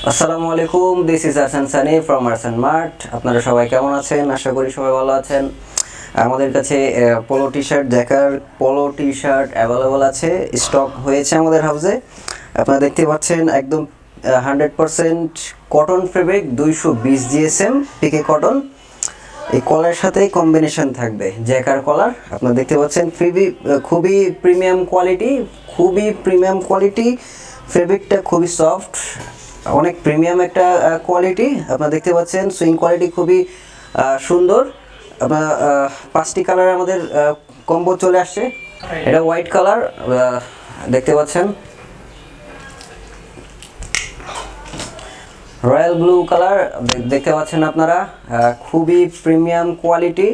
আসসালামু আলাইকুম, this is Ahsan Sunny from Ahsan mart. আপনারা সবাই কেমন আছেন? আশা করি সবাই ভালো আছেন। আমাদের কাছে polo T shirt, jacquard polo T shirt available আছে, স্টক হয়েছে আমাদের হাউসে। আপনারা দেখতে পাচ্ছেন একদম 100% cotton fabric, 220 GSM pique cotton. এই কলার সাথেই কম্বিনেশন থাকবে জ্যাকার কলার। আপনারা দেখতে পাচ্ছেন খুবই প্রিমিয়াম কোয়ালিটি। ফেব্রিকটা খুবই সফট, অনেক প্রিমিয়াম একটা কোয়ালিটি। আপনারা দেখতে পাচ্ছেন সুইং কোয়ালিটি খুবই সুন্দর। আপনার 5টি কালার আমাদের কম্বো চলে আসছে। এটা হোয়াইট কালার দেখতে পাচ্ছেন, রয়্যাল ব্লু কালার দেখতে পাচ্ছেন আপনারা, খুবই প্রিমিয়াম কোয়ালিটি।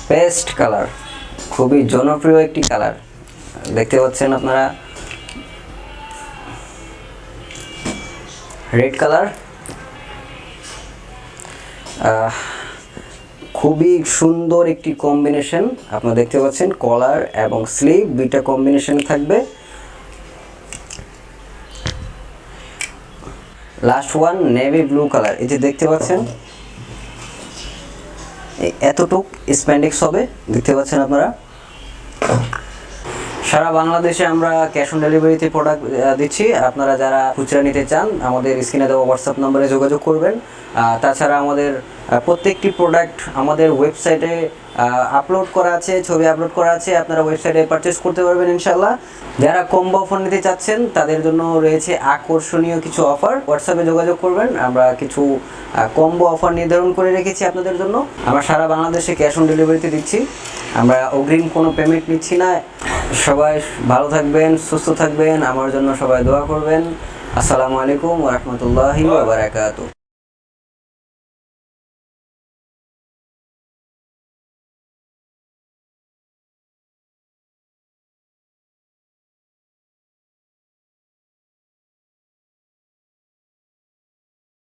পেস্ট কালার খুবই জনপ্রিয় একটি কালার দেখতে পাচ্ছেন আপনারা। রেড কালার খুবই সুন্দর একটি কম্বিনেশন। আপনারা দেখতে পাচ্ছেন কলার এবং স্লিভ দুইটা কম্বিনেশন থাকবে। Last one navy blue colour, এই যে দেখতে পাচ্ছেন এতটুক স্প্যান্ডেক্স হবে, দেখতে পাচ্ছেন আপনারা। সারা বাংলাদেশে আমরা ক্যাশ অন ডেলিভারিতে প্রোডাক্ট দিচ্ছি। আপনারা যারা খুচরা নিতে চান আমাদের স্ক্রিনে দেওয়া হোয়াটসঅ্যাপ নম্বরে যোগাযোগ করবেন। তাছাড়া আমাদের প্রত্যেকটি প্রোডাক্ট আমাদের ওয়েবসাইটে আপলোড করা আছে, ছবি আপলোড করা আছে, আপনারা ওয়েবসাইটে পারচেস করতে পারবেন ইনশাল্লাহ। যারা কম্বো অফার নিতে চাচ্ছেন তাদের জন্য রয়েছে আকর্ষণীয় কিছু অফার। হোয়াটসঅ্যাপে যোগাযোগ করবেন, আমরা কিছু কম্বো অফার নির্ধারণ করে রেখেছি আপনাদের জন্য। আমরা সারা বাংলাদেশে ক্যাশ অন ডেলিভারিতে দিচ্ছি, আমরা অগ্রিম কোনো পেমেন্ট নিচ্ছি না। সবাই ভালো থাকবেন, সুস্থ থাকবেন, আমার জন্য সবাই দোয়া করবেন। আসসালামু আলাইকুম ওয়া রাহমাতুল্লাহি ওয়া বারাকাতুহু।